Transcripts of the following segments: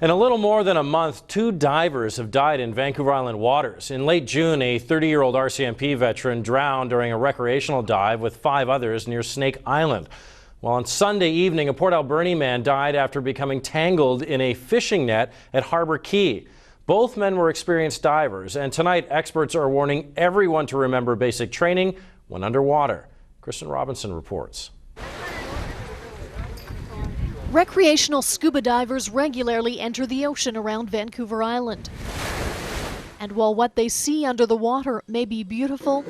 In a little more than a month, 2 divers have died in Vancouver Island waters. In late June, a 30-year-old RCMP veteran drowned during a recreational dive with 5 others near Snake Island. While on Sunday evening, a Port Alberni man died after becoming tangled in a fishing net at Harbour Quay. Both men were experienced divers, and tonight experts are warning everyone to remember basic training when underwater. Kristen Robinson reports. Recreational scuba divers regularly enter the ocean around Vancouver Island. And while what they see under the water may be beautiful,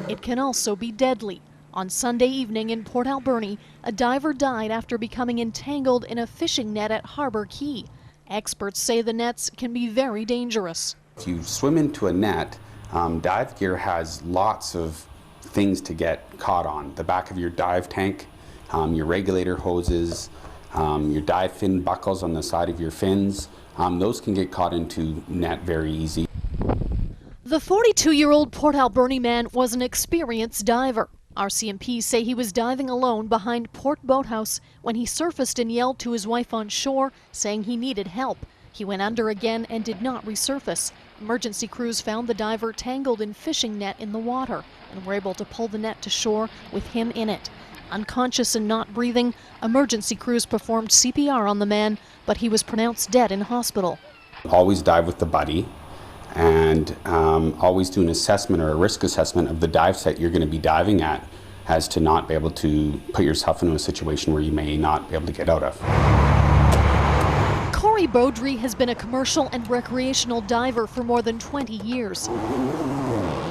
it can also be deadly. On Sunday evening in Port Alberni, a diver died after becoming entangled in a fishing net at Harbour Quay. Experts say the nets can be very dangerous. If you swim into a net, dive gear has lots of things to get caught on. The back of your dive tank, your regulator hoses, your dive fin buckles on the side of your fins, those can get caught into net very easy. The 42-year-old Port Alberni man was an experienced diver. RCMP say he was diving alone behind Port Boathouse when he surfaced and yelled to his wife on shore, saying he needed help. He went under again and did not resurface. Emergency crews found the diver tangled in fishing net in the water and were able to pull the net to shore with him in it. Unconscious and not breathing, emergency crews performed CPR on the man, but he was pronounced dead in hospital. Always dive with the buddy, and always do an assessment or a risk assessment of the dive site you're going to be diving at, as to not be able to put yourself into a situation where you may not be able to get out of. Corey Beaudry has been a commercial and recreational diver for more than 20 years.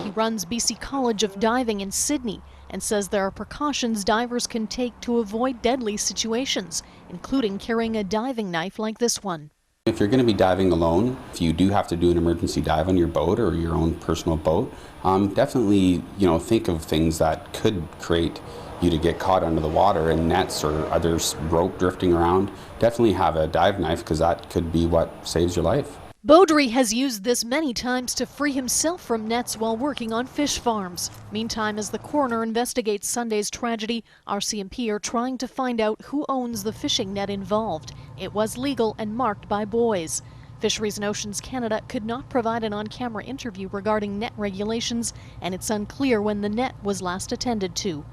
He runs BC College of Diving in Sydney and says there are precautions divers can take to avoid deadly situations, including carrying a diving knife like this one. If you're going to be diving alone, if you do have to do an emergency dive on your boat or your own personal boat, definitely think of things that could create you to get caught under the water, and nets or other rope drifting around. Definitely have a dive knife, because that could be what saves your life. Beaudry has used this many times to free himself from nets while working on fish farms. Meantime, as the coroner investigates Sunday's tragedy, RCMP are trying to find out who owns the fishing net involved. It was legal and marked by buoys. Fisheries and Oceans Canada could not provide an on-camera interview regarding net regulations, and it's unclear when the net was last attended to.